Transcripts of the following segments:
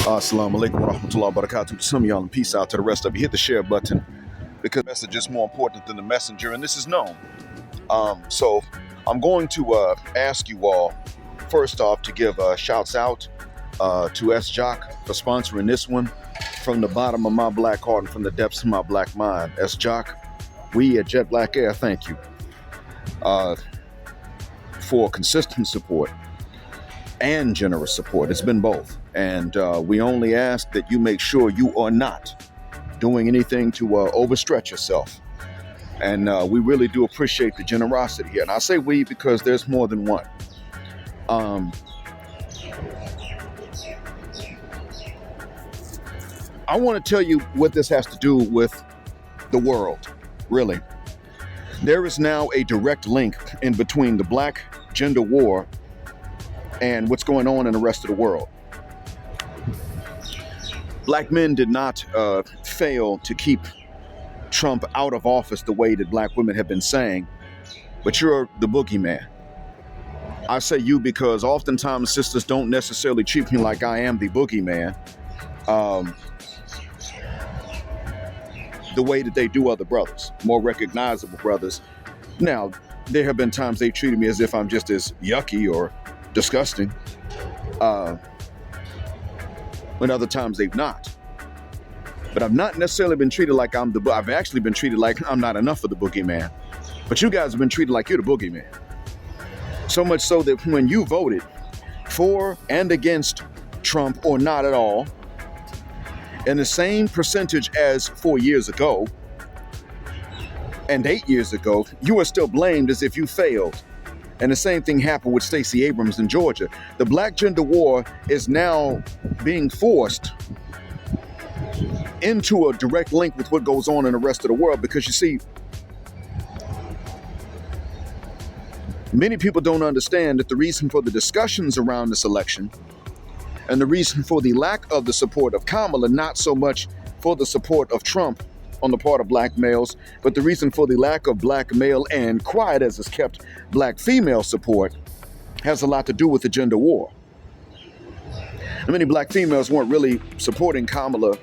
Assalamu alaikum wa rahmatullahi wa barakatuh. To some of y'all, and peace out to the rest of you. Hit the share button because the message is more important than the messenger, and this is known. So I'm going to ask you all, first off, to give shouts out to S. Jock for sponsoring this one from the bottom of my black heart and from the depths of my black mind. S. Jock, we at Jet Black Air, thank you for consistent support and generous support. It's been both. And we only ask that you make sure you are not doing anything to overstretch yourself. And we really do appreciate the generosity here. And I say we because there's more than one. I want to tell you what this has to do with the world, really. There is now a direct link in between the black gender war and what's going on in the rest of the world. Black men did not fail to keep Trump out of office the way that black women have been saying, but you're the boogeyman. I say you because oftentimes sisters don't necessarily treat me like I am the boogeyman the way that they do other brothers, more recognizable brothers. Now, there have been times they've treated me as if I'm just as yucky or disgusting. When other times they've not. But I've not necessarily been treated like I've actually been treated like I'm not enough of the boogeyman. But you guys have been treated like you're the boogeyman. So much so that when you voted for and against Trump or not at all, in the same percentage as 4 years ago and 8 years ago, you are still blamed as if you failed. And the same thing happened with Stacey Abrams in Georgia. The black gender war is now being forced into a direct link with what goes on in the rest of the world, because you see, many people don't understand that the reason for the discussions around this election and the reason for the lack of the support of Kamala, not so much for the support of Trump on the part of black males, but the reason for the lack of black male and, quiet as it's kept, black female support has a lot to do with the gender war. Many black females weren't really supporting Kamala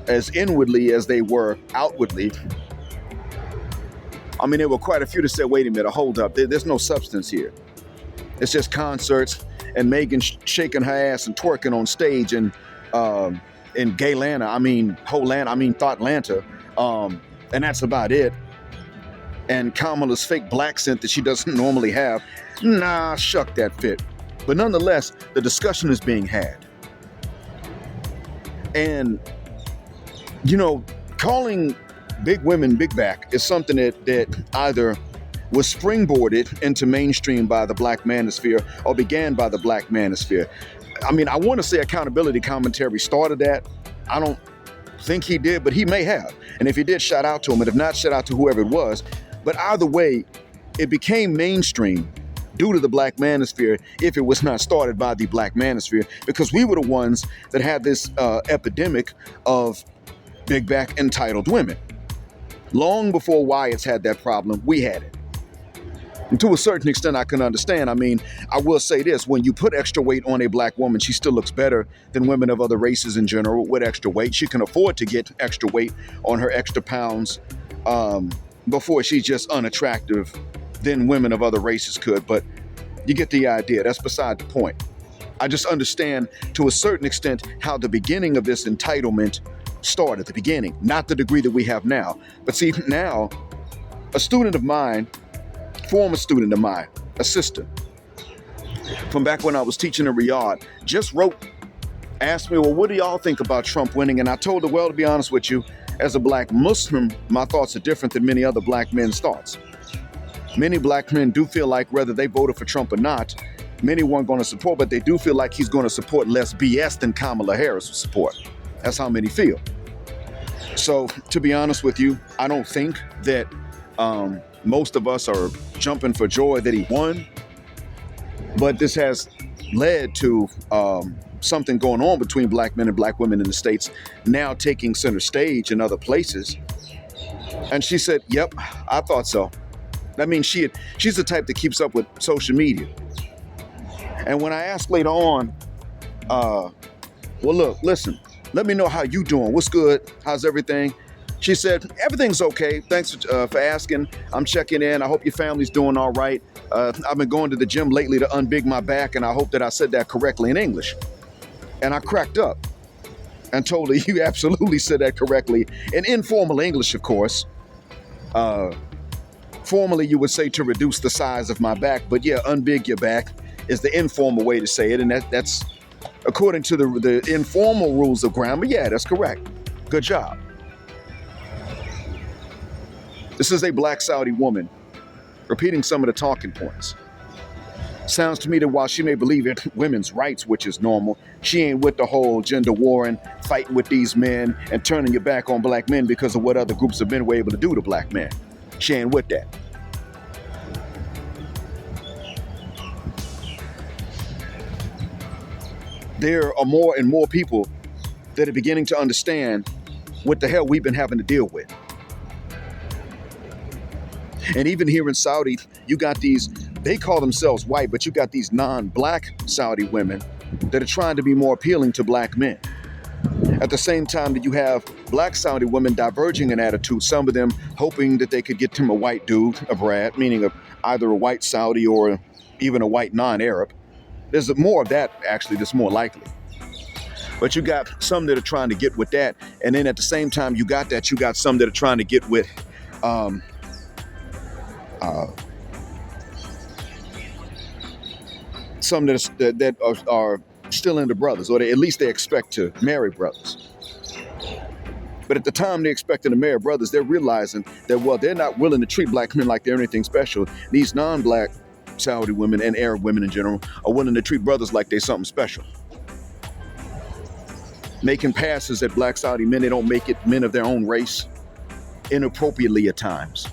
as inwardly as they were outwardly. I mean, there were quite a few that said, wait a minute, hold up, there's no substance here. It's just concerts and Megan shaking her ass and twerking on stage in Gaylanta, Thoughtland, and that's about it. And Kamala's fake black scent that she doesn't normally have, nah, shuck that fit. But nonetheless, the discussion is being had. And, you know, calling big women big back is something that either was springboarded into mainstream by the black manosphere or began by the black manosphere. I mean, I want to say accountability commentary started that. I don't think he did, but he may have. And if he did, shout out to him. And if not, shout out to whoever it was. But either way, it became mainstream due to the black manosphere if it was not started by the black manosphere, because we were the ones that had this epidemic of big back entitled women. Long before Wyatt's had that problem, we had it. And to a certain extent, I can understand. I mean, I will say this, when you put extra weight on a black woman, she still looks better than women of other races in general with extra weight. She can afford to get extra weight on her extra pounds before she's just unattractive than women of other races could. But you get the idea. That's beside the point. I just understand to a certain extent how the beginning of this entitlement started at the beginning, not the degree that we have now. But see, now, a student of mine, former student of mine, a sister, from back when I was teaching in Riyadh, just asked me, well, what do y'all think about Trump winning? And I told her, well, to be honest with you, as a black Muslim, my thoughts are different than many other black men's thoughts. Many black men do feel like whether they voted for Trump or not, many weren't going to support, but they do feel like he's going to support less BS than Kamala Harris would support. That's how many feel. So, to be honest with you, I don't think that most of us are jumping for joy that he won, but this has led to something going on between black men and black women in the States now taking center stage in other places. And she said, yep, I thought so. That means she's the type that keeps up with social media. And when I asked later on, Well, look, listen, let me know how you doing. What's good? How's everything? She said, everything's okay. Thanks for asking. I'm checking in. I hope your family's doing all right. I've been going to the gym lately to unbig my back, and I hope that I said that correctly in English. And I cracked up and told her, you absolutely said that correctly in informal English, of course. Formally, you would say to reduce the size of my back, but yeah, unbig your back is the informal way to say it, and that's according to the informal rules of grammar. Yeah, that's correct. Good job. This is a black Saudi woman repeating some of the talking points. Sounds to me that while she may believe in women's rights, which is normal, she ain't with the whole gender warring, fighting with these men, and turning your back on black men because of what other groups of men were able to do to black men. She ain't with that. There are more and more people that are beginning to understand what the hell we've been having to deal with. And even here in Saudi, you got these, they call themselves white, but you got these non-black Saudi women that are trying to be more appealing to black men. At the same time that you have black Saudi women diverging in attitude, some of them hoping that they could get them a white dude, a Brad, meaning either a white Saudi or even a white non-Arab. There's more of that, actually, that's more likely. But you got some that are trying to get with that. And then at the same time you got some that are trying to get with some that are still into brothers, or at least they expect to marry brothers. But at the time they're expecting to marry brothers, they're realizing that, well, they're not willing to treat black men like they're anything special. These non-black Saudi women and Arab women in general are willing to treat brothers like they're something special. Making passes at black Saudi men, they don't make it men of their own race, inappropriately at times.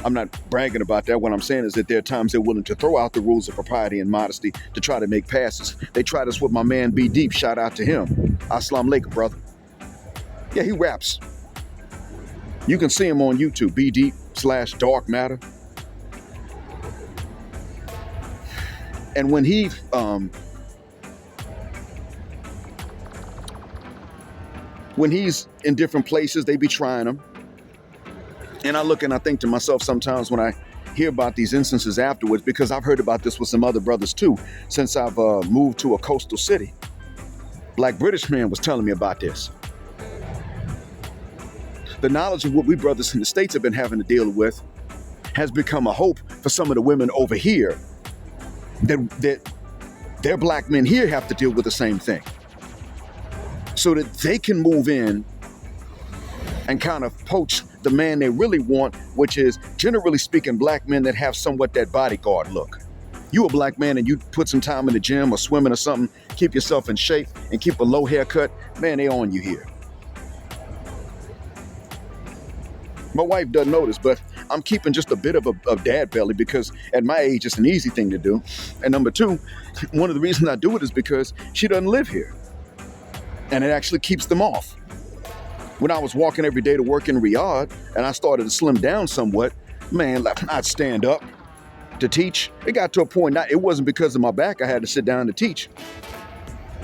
I'm not bragging about that. What I'm saying is that there are times they're willing to throw out the rules of propriety and modesty to try to make passes. They tried this with my man B Deep. Shout out to him. Assalamu alaikum, brother. Yeah, he raps. You can see him on YouTube, B Deep /Dark Matter. And when he's in different places, they be trying him. And I look and I think to myself sometimes when I hear about these instances afterwards, because I've heard about this with some other brothers too, since I've moved to a coastal city. Black British man was telling me about this. The knowledge of what we brothers in the States have been having to deal with has become a hope for some of the women over here that their black men here have to deal with the same thing, so that they can move in and kind of poach the man they really want, which is, generally speaking, black men that have somewhat that bodyguard look. You a black man and you put some time in the gym or swimming or something, keep yourself in shape and keep a low haircut, man, they on you here. My wife doesn't notice, but I'm keeping just a bit of a dad belly because at my age, it's an easy thing to do. And number two, one of the reasons I do it is because she doesn't live here. And it actually keeps them off. When I was walking every day to work in Riyadh and I started to slim down somewhat, man, I'd stand up to teach. It got to a point, it wasn't because of my back I had to sit down to teach.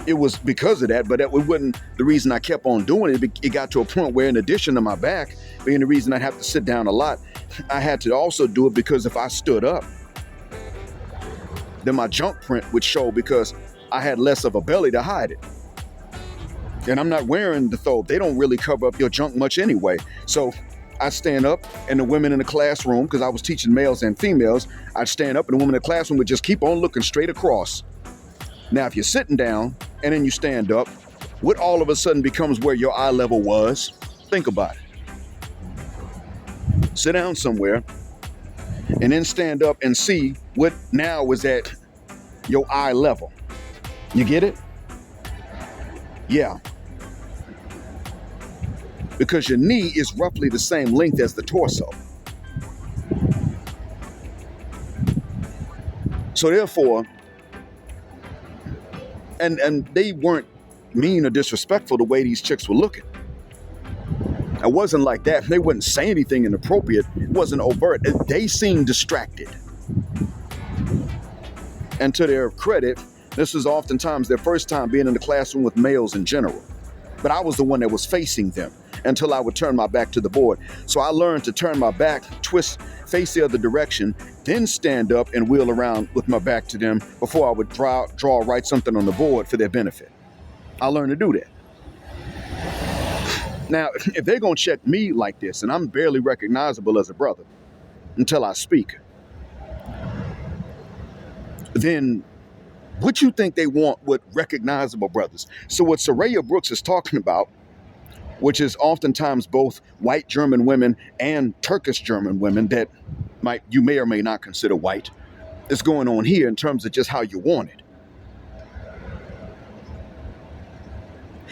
It was because of that, but that wasn't the reason I kept on doing it. It got to a point where, in addition to my back being the reason I'd have to sit down a lot, I had to also do it because if I stood up, then my junk print would show because I had less of a belly to hide it. And I'm not wearing the thobe. They don't really cover up your junk much anyway. So I stand up and the women in the classroom, because I was teaching males and females, I'd stand up and the women in the classroom would just keep on looking straight across. Now, if you're sitting down and then you stand up, what all of a sudden becomes where your eye level was? Think about it. Sit down somewhere and then stand up and see what now is at your eye level. You get it? Yeah. Because your knee is roughly the same length as the torso. So therefore, and they weren't mean or disrespectful the way these chicks were looking. It wasn't like that. They wouldn't say anything inappropriate. It wasn't overt. They seemed distracted. And to their credit, This was oftentimes their first time being in the classroom with males in general. But I was the one that was facing them until I would turn my back to the board. So I learned to turn my back, twist, face the other direction, then stand up and wheel around with my back to them before I would draw, write something on the board for their benefit. I learned to do that. Now, if they're going to check me like this, and I'm barely recognizable as a brother until I speak, then what you think they want with recognizable brothers? So what Soraya Brooks is talking about, which is oftentimes both white German women and Turkish German women that you may or may not consider white, is going on here in terms of just how you want it.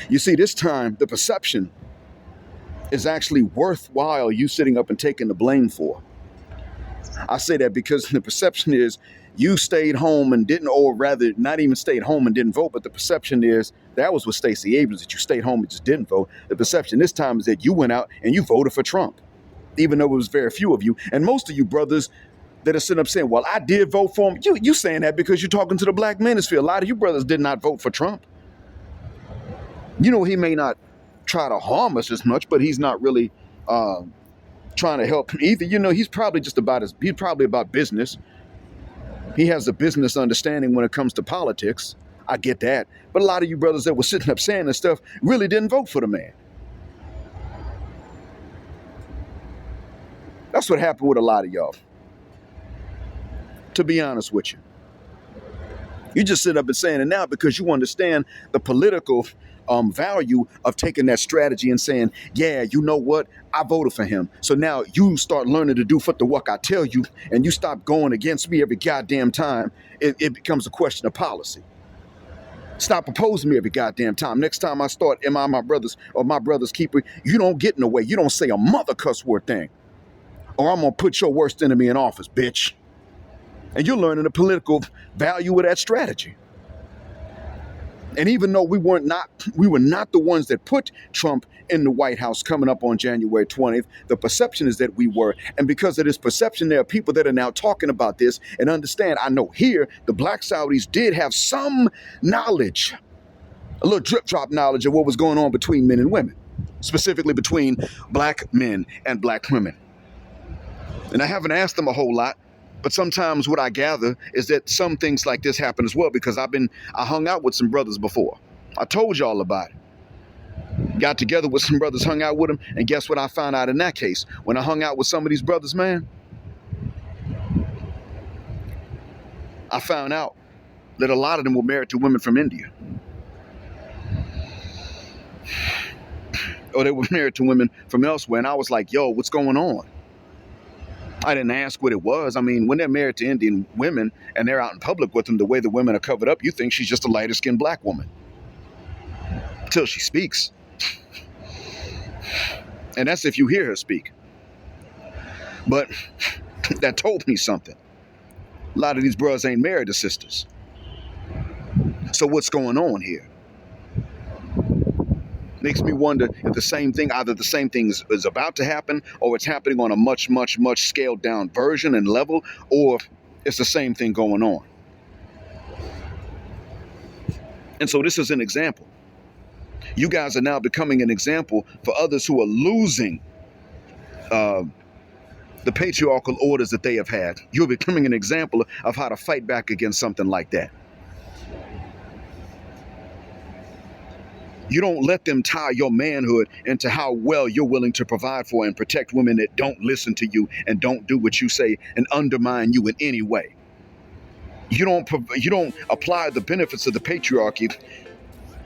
You see, this time the perception is actually worthwhile you sitting up and taking the blame for. I say that because the perception is you stayed home and didn't, or rather not even stayed home and didn't vote, but the perception is that was with Stacey Abrams, that you stayed home and just didn't vote. The perception this time is that you went out and you voted for Trump, even though it was very few of you. And most of you brothers that are sitting up saying, well, I did vote for him. You saying that because you're talking to the Black Manosphere. A lot of you brothers did not vote for Trump. You know, he may not try to harm us as much, but he's not really trying to help either. You know, he's probably about business. He has a business understanding when it comes to politics. I get that. But a lot of you brothers that were sitting up saying this stuff really didn't vote for the man. That's what happened with a lot of y'all. To be honest with you. You just sit up and saying it now because you understand the political value of taking that strategy and saying, yeah, you know what? I voted for him. So now you start learning to do what the fuck I tell you, and you stop going against me every goddamn time. It becomes a question of policy. Stop opposing me every goddamn time. Next time I start, am I my brother's or my brother's keeper? You don't get in the way. You don't say a mother cuss word thing, or I'm going to put your worst enemy in office, bitch. And you're learning the political value of that strategy. And even though we were not the ones that put Trump in the White House coming up on January 20th, the perception is that we were. And because of this perception, there are people that are now talking about this and understand. I know here, the Black Saudis did have some knowledge, a little drip drop knowledge of what was going on between men and women, specifically between Black men and Black women. And I haven't asked them a whole lot. But sometimes what I gather is that some things like this happen as well, because I hung out with some brothers before. I told y'all about it. Got together with some brothers, hung out with them, and guess what I found out in that case? When I hung out with some of these brothers, man, I found out that a lot of them were married to women from India. Or they were married to women from elsewhere, and I was like, yo, what's going on? I didn't ask what it was. I mean, when they're married to Indian women and they're out in public with them, the way the women are covered up, you think she's just a lighter-skinned Black woman. Until she speaks. And that's if you hear her speak. But that told me something. A lot of these bros ain't married to sisters. So what's going on here? Makes me wonder if the same thing, either the same thing is about to happen, or it's happening on a much, much, much scaled down version and level, or it's the same thing going on. And so this is an example. You guys are now becoming an example for others who are losing the patriarchal orders that they have had. You're becoming an example of how to fight back against something like that. You don't let them tie your manhood into how well you're willing to provide for and protect women that don't listen to you and don't do what you say and undermine you in any way. You don't apply the benefits of the patriarchy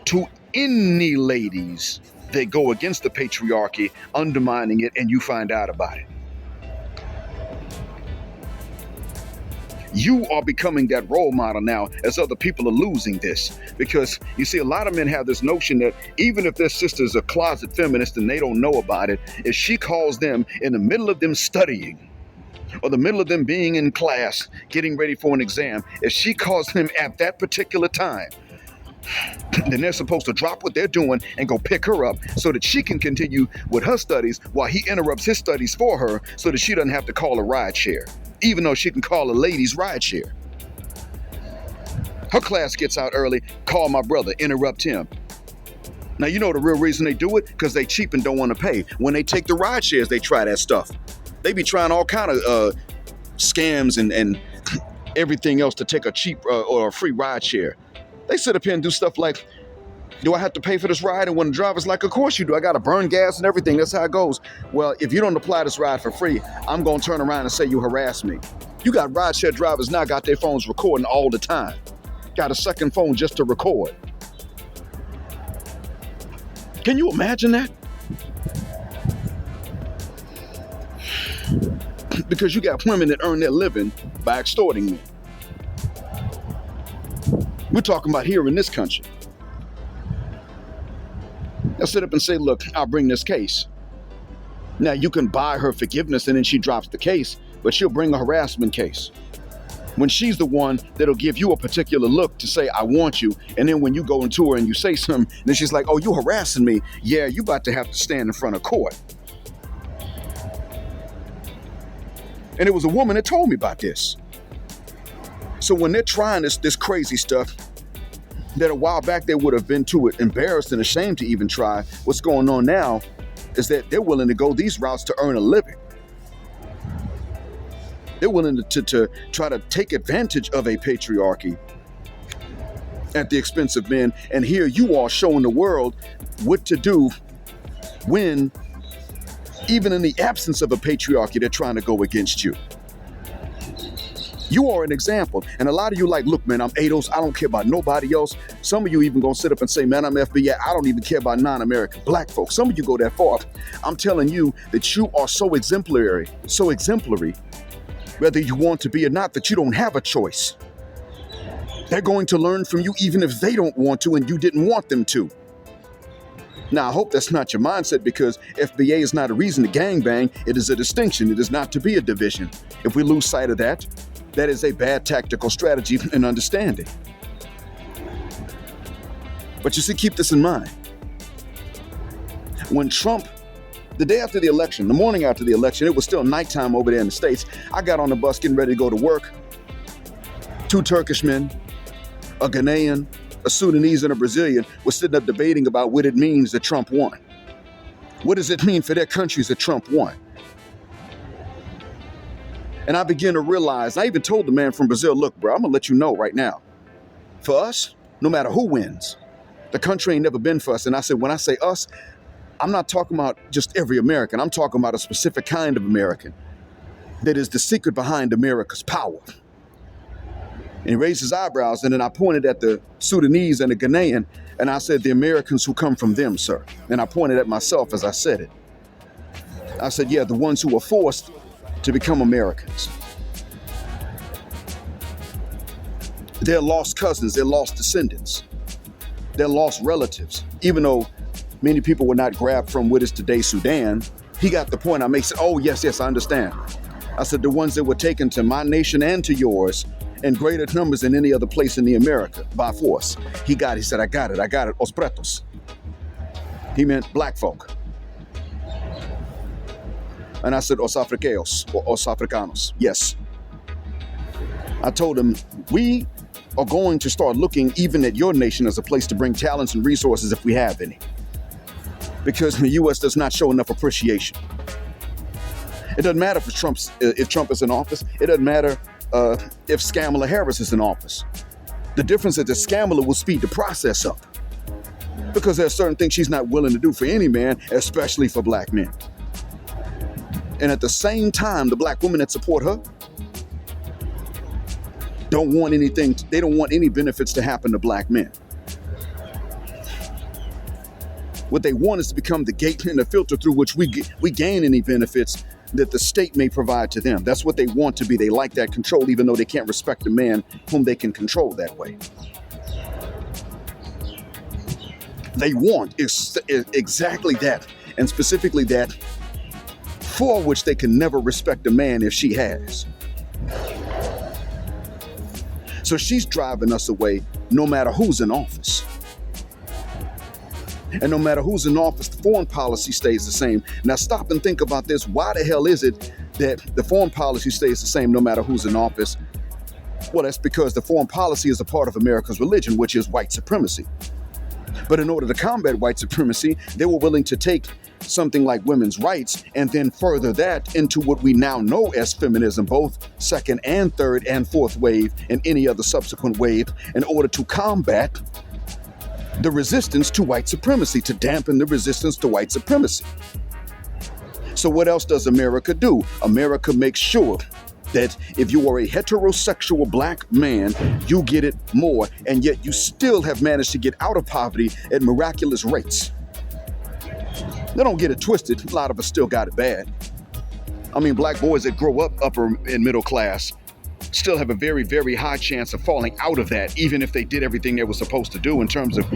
to any ladies that go against the patriarchy, undermining it, and you find out about it. You are becoming that role model now as other people are losing this. Because you see, a lot of men have this notion that even if their sister's a closet feminist and they don't know about it, if she calls them in the middle of them studying or the middle of them being in class, getting ready for an exam, if she calls them at that particular time, then they're supposed to drop what they're doing and go pick her up so that she can continue with her studies while he interrupts his studies for her so that she doesn't have to call a ride share, even though she can call a ladies ride share. Her class gets out early, call my brother, interrupt him. Now, you know the real reason they do it? Because they cheap and don't want to pay. When they take the ride shares, they try that stuff. They be trying all kind of scams and everything else to take a cheap or a free ride share. They sit up here and do stuff like, do I have to pay for this ride? And when the driver's like, of course you do. I got to burn gas and everything. That's how it goes. Well, if you don't apply this ride for free, I'm going to turn around and say you harassed me. You got rideshare drivers now got their phones recording all the time. Got a second phone just to record. Can you imagine that? Because you got women that earn their living by extorting me. We're talking about here in this country. They'll sit up and say, look, I'll bring this case. Now, you can buy her forgiveness and then she drops the case, but she'll bring a harassment case. When she's the one that'll give you a particular look to say, I want you. And then when you go into her and you say something, then she's like, oh, you harassing me. Yeah, you about to have to stand in front of court. And it was a woman that told me about this. So when they're trying this crazy stuff, that a while back they would have been too embarrassed and ashamed to even try, what's going on now is that they're willing to go these routes to earn a living. They're willing to try to take advantage of a patriarchy at the expense of men. And here you are showing the world what to do when, even in the absence of a patriarchy, they're trying to go against you. You are an example. And a lot of you like, look, man, I'm ADOS. I don't care about nobody else. Some of you even gonna sit up and say, man, I'm FBI. I don't even care about non-American black folks. Some of you go that far. I'm telling you that you are so exemplary, whether you want to be or not, that you don't have a choice. They're going to learn from you even if they don't want to and you didn't want them to. Now, I hope that's not your mindset, because FBA is not a reason to gangbang. It is a distinction. It is not to be a division. If we lose sight of that, that is a bad tactical strategy and understanding. But you see, keep this in mind. When Trump, the day after the election, the morning after the election, it was still nighttime over there in the States. I got on the bus getting ready to go to work. 2 Turkish men, a Ghanaian, a Sudanese, and a Brazilian were sitting up debating about what it means that Trump won. What does it mean for their countries that Trump won? And I began to realize, I even told the man from Brazil, look, bro, I'm gonna let you know right now. For us, no matter who wins, the country ain't never been for us. And I said, when I say us, I'm not talking about just every American. I'm talking about a specific kind of American that is the secret behind America's power. And he raised his eyebrows, and then I pointed at the Sudanese and the Ghanaian, and I said, the Americans who come from them, sir. And I pointed at myself as I said it. I said, yeah, the ones who were forced to become Americans. They're lost cousins, they're lost descendants, they're lost relatives. Even though many people were not grabbed from what is today Sudan, he got the point I made. Oh, yes, I understand. I said, the ones that were taken to my nation and to yours in greater numbers than any other place in the America by force. He said, I got it, os pretos. He meant black folk. And I said, os africanos, or os africanos, yes. I told him, we are going to start looking even at your nation as a place to bring talents and resources if we have any. Because the U.S. does not show enough appreciation. It doesn't matter if Trump is in office. It doesn't matter if Kamala Harris is in office. The difference is that Kamala will speed the process up. Because there are certain things she's not willing to do for any man, especially for black men. And at the same time, the black women that support her don't want anything, they don't want any benefits to happen to black men. What they want is to become the gate and the filter through which we gain any benefits that the state may provide to them. That's what they want to be. They like that control, even though they can't respect a man whom they can control that way. They want exactly that, and specifically that for which they can never respect a man if she has. So she's driving us away no matter who's in office. And no matter who's in office, the foreign policy stays the same. Now stop and think about this. Why the hell is it that the foreign policy stays the same no matter who's in office? Well, that's because the foreign policy is a part of America's religion, which is white supremacy. But in order to combat white supremacy, they were willing to take something like women's rights and then further that into what we now know as feminism, both second and third and fourth wave and any other subsequent wave, in order to combat the resistance to white supremacy, to dampen the resistance to white supremacy. So what else does America do? America makes sure that if you are a heterosexual black man, you get it more, and yet you still have managed to get out of poverty at miraculous rates. They don't get it twisted. A lot of us still got it bad. I mean, black boys that grow up upper and middle class still have a very, very high chance of falling out of that, even if they did everything they were supposed to do in terms of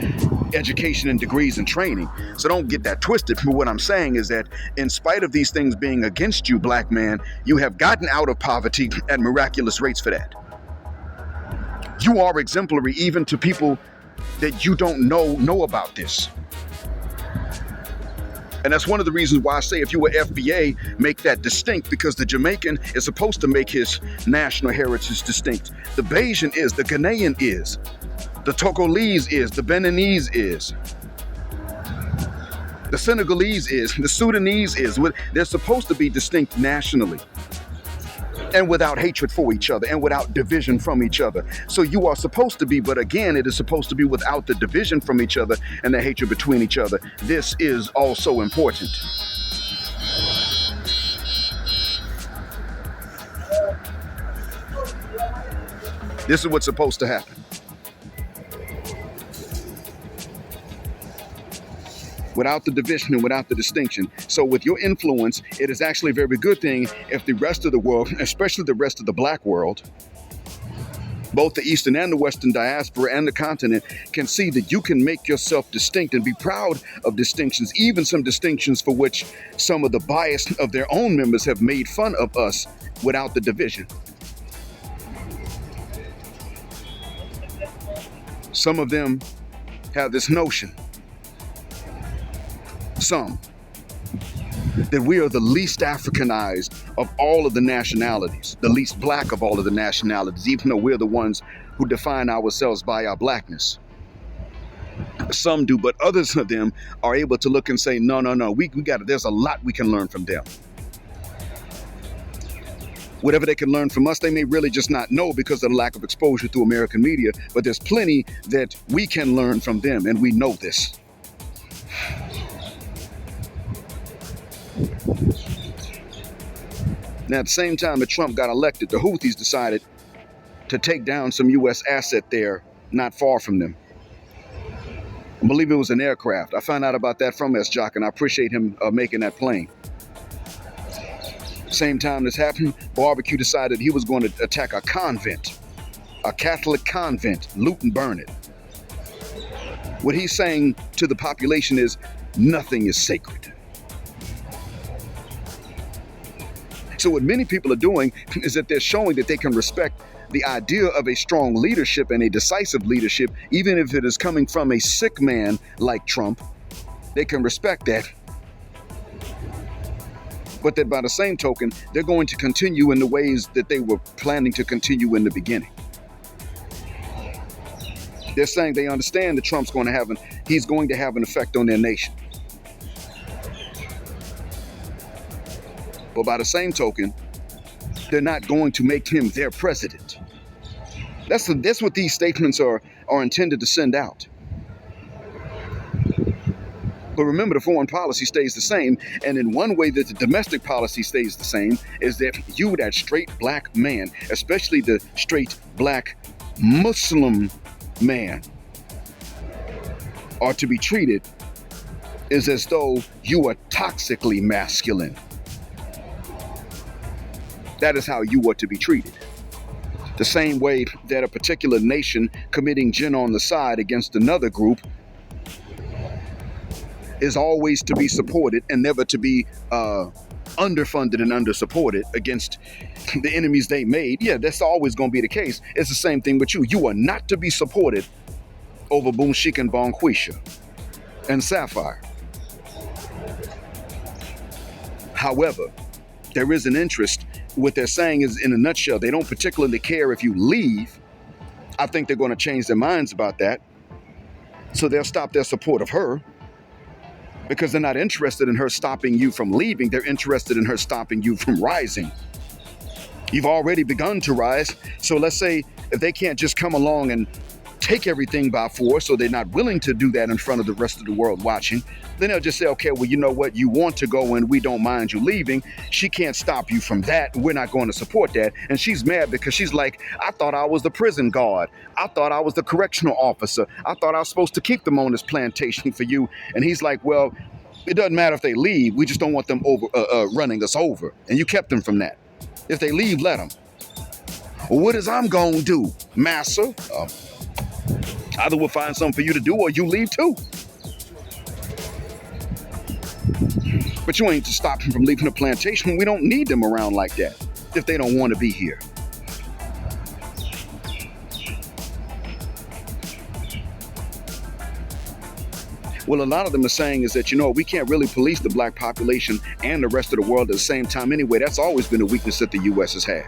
education and degrees and training. So don't get that twisted. But what I'm saying is that in spite of these things being against you, black man, you have gotten out of poverty at miraculous rates for that. You are exemplary even to people that you don't know about this. And that's one of the reasons why I say if you were FBA, make that distinct, because the Jamaican is supposed to make his national heritage distinct. The Bajan is, the Ghanaian is, the Togolese is, the Beninese is, the Senegalese is, the Sudanese is. They're supposed to be distinct nationally and without hatred for each other and without division from each other. So you are supposed to be, but again, it is supposed to be without the division from each other and the hatred between each other. This is also important. This is what's supposed to happen. Without the division and without the distinction. So with your influence, it is actually a very good thing if the rest of the world, especially the rest of the black world, both the Eastern and the Western diaspora and the continent, can see that you can make yourself distinct and be proud of distinctions, even some distinctions for which some of the bias of their own members have made fun of us without the division. Some of them have this notion, that we are the least Africanized of all of the nationalities, the least black of all of the nationalities, even though we're the ones who define ourselves by our blackness. Some do, but others of them are able to look and say, no, we got it. There's a lot we can learn from them. Whatever they can learn from us, they may really just not know because of the lack of exposure through American media, but there's plenty that we can learn from them, and we know this. Now, at the same time that Trump got elected, the Houthis decided to take down some U.S. asset there not far from them. I believe it was an aircraft. I found out about that from S-Jock, and I appreciate him making that plane. Same time this happened, Barbecue decided he was going to attack a convent, a Catholic convent, loot and burn it. What he's saying to the population is, nothing is sacred. So what many people are doing is that they're showing that they can respect the idea of a strong leadership and a decisive leadership, even if it is coming from a sick man like Trump. They can respect that. But that by the same token, they're going to continue in the ways that they were planning to continue in the beginning. They're saying they understand that Trump's going to have he's going to have an effect on their nation. But by the same token, they're not going to make him their president. That's what these statements are intended to send out. But remember, the foreign policy stays the same. And in one way that the domestic policy stays the same is that you, that straight black man, especially the straight black Muslim man, are to be treated is as though you are toxically masculine. That is how you are to be treated. The same way that a particular nation committing gin on the side against another group is always to be supported and never to be underfunded and undersupported against the enemies they made. Yeah, that's always going to be the case. It's the same thing with you. You are not to be supported over Boonshik and Bonquisha and Sapphire. However, there is an interest what they're saying is, in a nutshell, they don't particularly care if you leave. I think they're going to change their minds about that. So they'll stop their support of her because they're not interested in her stopping you from leaving. They're interested in her stopping you from rising. You've already begun to rise. So let's say if they can't just come along and take everything by force, so they're not willing to do that in front of the rest of the world watching, then they'll just say, okay, well, you know what? You want to go and we don't mind you leaving. She can't stop you from that. We're not going to support that. And she's mad because she's like, I thought I was the prison guard. I thought I was the correctional officer. I thought I was supposed to keep them on this plantation for you. And he's like, well, it doesn't matter if they leave. We just don't want them over running us over. And you kept them from that. If they leave, let them. Well, what is I'm going to do, massa? Either we'll find something for you to do or you leave too. But you ain't to stop them from leaving the plantation. We don't need them around like that if they don't want to be here. Well, a lot of them are saying is that, we can't really police the black population and the rest of the world at the same time anyway. That's always been a weakness that the U.S. has had.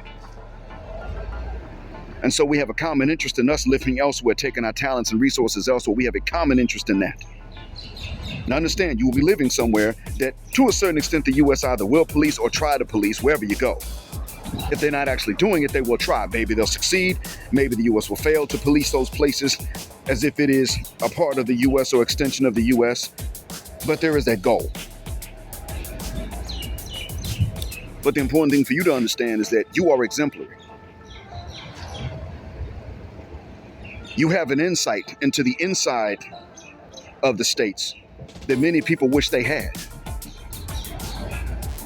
And so we have a common interest in us living elsewhere, taking our talents and resources elsewhere. We have a common interest in that. Now understand, you will be living somewhere that to a certain extent the U.S. either will police or try to police wherever you go. If they're not actually doing it, they will try. Maybe they'll succeed. Maybe the U.S. will fail to police those places as if it is a part of the U.S. or extension of the U.S. But there is that goal. But the important thing for you to understand is that you are exemplary. You have an insight into the inside of the states that many people wish they had.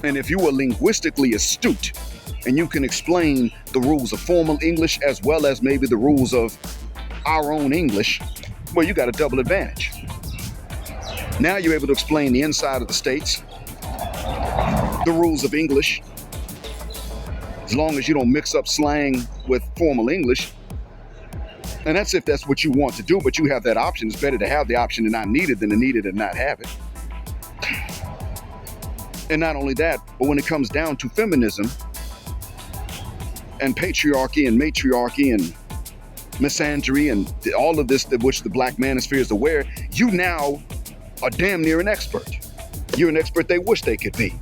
And if you are linguistically astute and you can explain the rules of formal English as well as maybe the rules of our own English, well, you got a double advantage. Now you're able to explain the inside of the states, the rules of English, as long as you don't mix up slang with formal English. And that's if that's what you want to do, but you have that option. It's better to have the option and not need it than to need it and not have it. And not only that, but when it comes down to feminism and patriarchy and matriarchy and misandry and all of this that which the black manosphere is aware, you now are damn near an expert. You're an expert they wish they could be.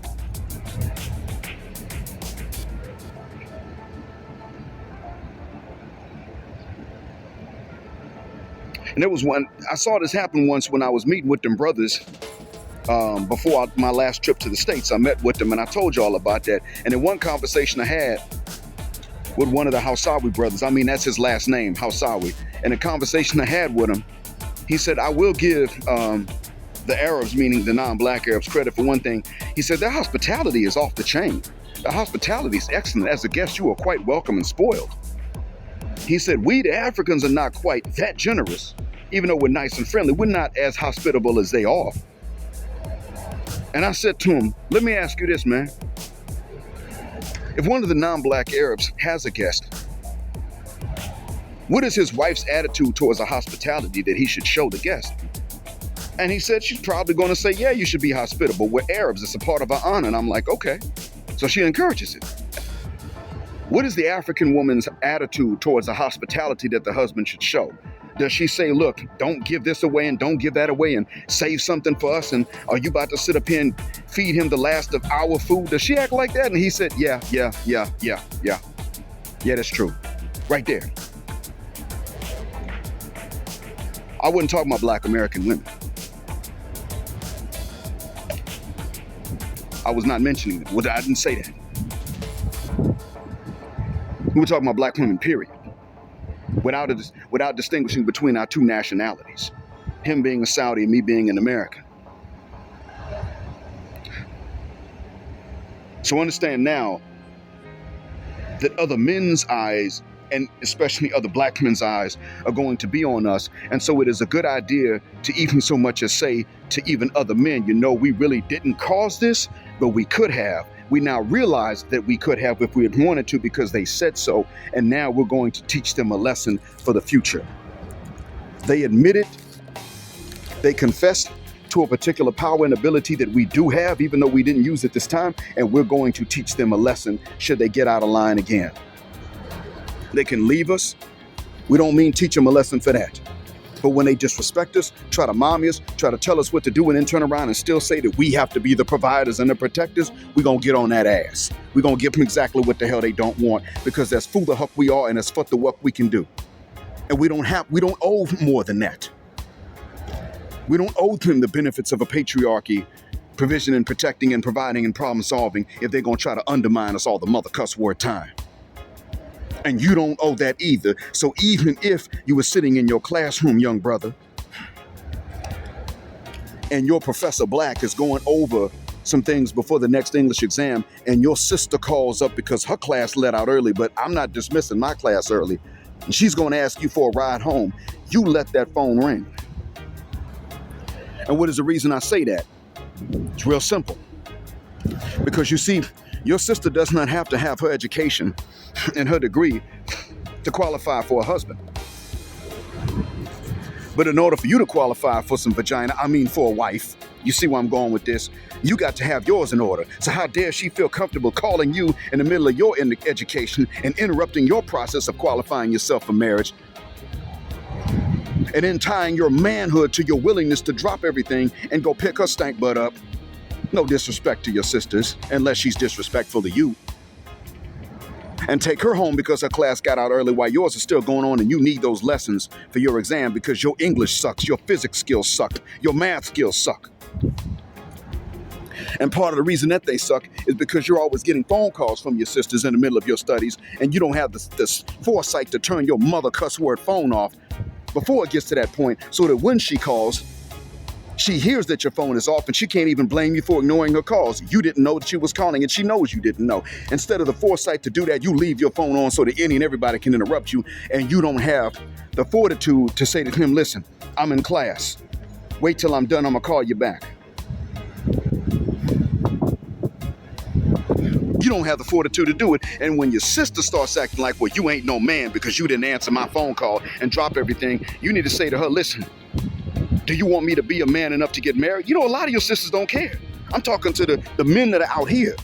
And there was one, I saw this happen once when I was meeting with them brothers before my last trip to the States. I met with them and I told you all about that. And in one conversation I had with one of the Hausawi brothers, I mean, that's his last name, Hausawi. And a conversation I had with him, he said, I will give the Arabs, meaning the non-black Arabs, credit for one thing. He said, their hospitality is off the chain. The hospitality is excellent. As a guest, you are quite welcome and spoiled. He said, we, the Africans, are not quite that generous. Even though we're nice and friendly, we're not as hospitable as they are. And I said to him, let me ask you this, man. If one of the non-black Arabs has a guest, what is his wife's attitude towards the hospitality that he should show the guest? And he said she's probably going to say, yeah, you should be hospitable. We're Arabs. It's a part of our honor. And I'm like, okay. So she encourages it. What is the African woman's attitude towards the hospitality that the husband should show? Does she say, look, don't give this away and don't give that away and save something for us? And are you about to sit up here and feed him the last of our food? Does she act like that? And he said, yeah, that's true. Right there. I wouldn't talk about black American women. I was not mentioning them. I didn't say that. We were talking about black women, period. Without distinguishing between our two nationalities. Him being a Saudi and me being an American. So understand now that other men's eyes, and especially other black men's eyes, are going to be on us. And so it is a good idea to even so much as say to even other men, we really didn't cause this, but we could have. We now realize that we could have if we had wanted to because they said so. And now we're going to teach them a lesson for the future. They admitted, they confessed, to a particular power and ability that we do have, even though we didn't use it this time, and we're going to teach them a lesson should they get out of line again. They can leave us. We don't mean teach them a lesson for that. But when they disrespect us, try to mommy us, try to tell us what to do, and then turn around and still say that we have to be the providers and the protectors, we're going to get on that ass. We're going to give them exactly what the hell they don't want, because that's who the fuck we are and that's what the fuck we can do. And we don't owe more than that. We don't owe them the benefits of a patriarchy, provision and protecting and providing and problem solving, if they're going to try to undermine us all the mother cuss word time. And you don't owe that either. So even if you were sitting in your classroom, young brother, and your Professor Black is going over some things before the next English exam, and your sister calls up because her class let out early, but I'm not dismissing my class early, and she's going to ask you for a ride home, you let that phone ring. And what is the reason I say that? It's real simple. Because you see, your sister does not have to have her education and her degree to qualify for a husband. But in order for you to qualify for some vagina, for a wife, you see where I'm going with this, you got to have yours in order. So how dare she feel comfortable calling you in the middle of your education and interrupting your process of qualifying yourself for marriage, and then tying your manhood to your willingness to drop everything and go pick her stank butt up. No disrespect to your sisters, unless she's disrespectful to you. And take her home because her class got out early while yours is still going on, and you need those lessons for your exam because your English sucks, your physics skills suck, your math skills suck. And part of the reason that they suck is because you're always getting phone calls from your sisters in the middle of your studies, and you don't have this foresight to turn your mother cuss word phone off before it gets to that point, so that when she calls, she hears that your phone is off and she can't even blame you for ignoring her calls. You didn't know that she was calling, and she knows you didn't know. Instead of the foresight to do that, you leave your phone on so that any and everybody can interrupt you, and you don't have the fortitude to say to him, listen, I'm in class. Wait till I'm done, I'm gonna call you back. You don't have the fortitude to do it. And when your sister starts acting like, well, you ain't no man because you didn't answer my phone call and drop everything, you need to say to her, listen, do you want me to be a man enough to get married? You know, a lot of your sisters don't care. I'm talking to the men that are out here.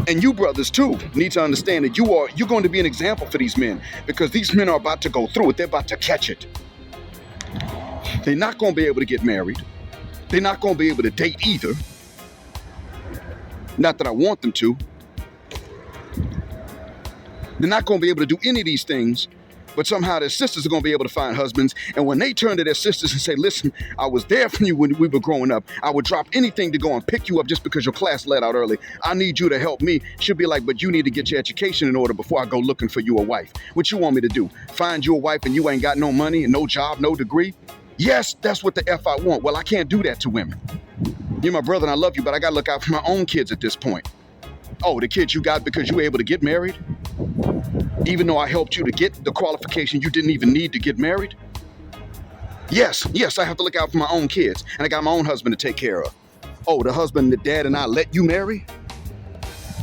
And you brothers too need to understand that you're going to be an example for these men, because these men are about to go through it. They're about to catch it. They're not going to be able to get married. They're not going to be able to date either. Not that I want them to. They're not going to be able to do any of these things, but somehow their sisters are going to be able to find husbands. And when they turn to their sisters and say, listen, I was there for you when we were growing up. I would drop anything to go and pick you up just because your class let out early. I need you to help me. She'll be like, but you need to get your education in order before I go looking for you a wife. What you want me to do? Find you a wife and you ain't got no money and no job, no degree? Yes, that's what the F I want. Well, I can't do that to women. You're my brother and I love you, but I got to look out for my own kids at this point. Oh, the kids you got because you were able to get married? Even though I helped you to get the qualification you didn't even need to get married? Yes, I have to look out for my own kids, and I got my own husband to take care of. Oh, the husband that dad and I let you marry?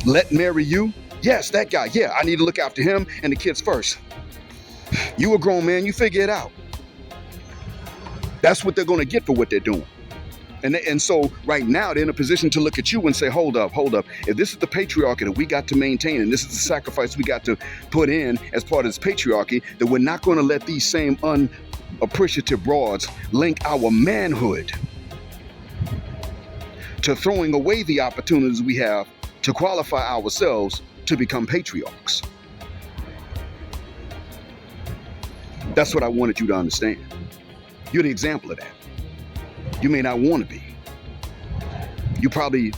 Let marry you? Yes, that guy. Yeah, I need to look after him and the kids first. You a grown man, you figure it out. That's what they're going to get for what they're doing. And so right now they're in a position to look at you and say, hold up. If this is the patriarchy that we got to maintain, and this is the sacrifice we got to put in as part of this patriarchy, that we're not going to let these same unappreciative broads link our manhood to throwing away the opportunities we have to qualify ourselves to become patriarchs. That's what I wanted you to understand. You're the example of that. You may not want to be. You probably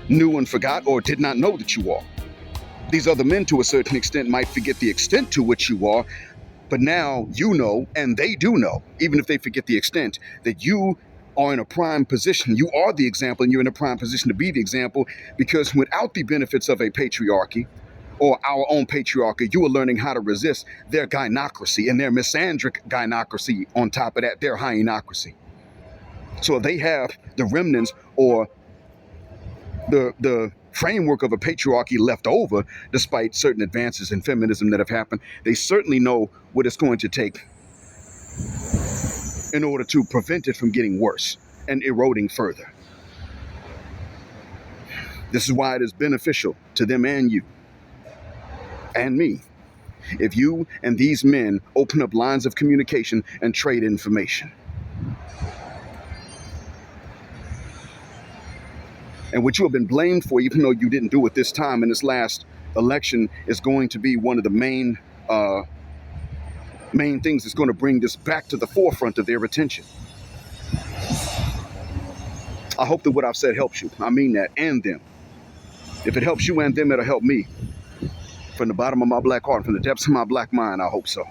knew and forgot or did not know that you are. These other men, to a certain extent, might forget the extent to which you are, but now you know, and they do know, even if they forget the extent, that you are in a prime position. You are the example, and you're in a prime position to be the example, because without the benefits of a patriarchy, or our own patriarchy, you are learning how to resist their gynocracy and their misandric gynocracy. On top of that, their hyenocracy. So if they have the remnants or the framework of a patriarchy left over, despite certain advances in feminism that have happened, they certainly know what it's going to take in order to prevent it from getting worse. and eroding further. This is why it is beneficial to them and you and me if you and these men open up lines of communication and trade information. And what you have been blamed for, even though you didn't do it this time in this last election, is going to be one of the main things that's going to bring this back to the forefront of their attention. I hope that what I've said helps you. I mean that, and them. If it helps you and them, it'll help me. From the bottom of my black heart, from the depths of my black mind, I hope so.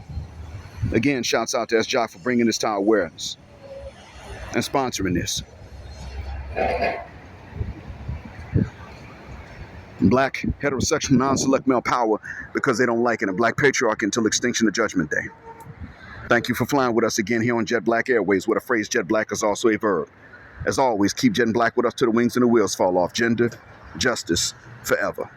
Again, shouts out to SJOC for bringing this to our awareness and sponsoring this. Black heterosexual non-select male power because they don't like it, and black patriarchy until extinction of Judgment Day. Thank you for flying with us again here on Jet Black Airways, where the phrase jet black is also a verb. As always, keep jetting black with us till the wings and the wheels fall off. Gender, justice, forever.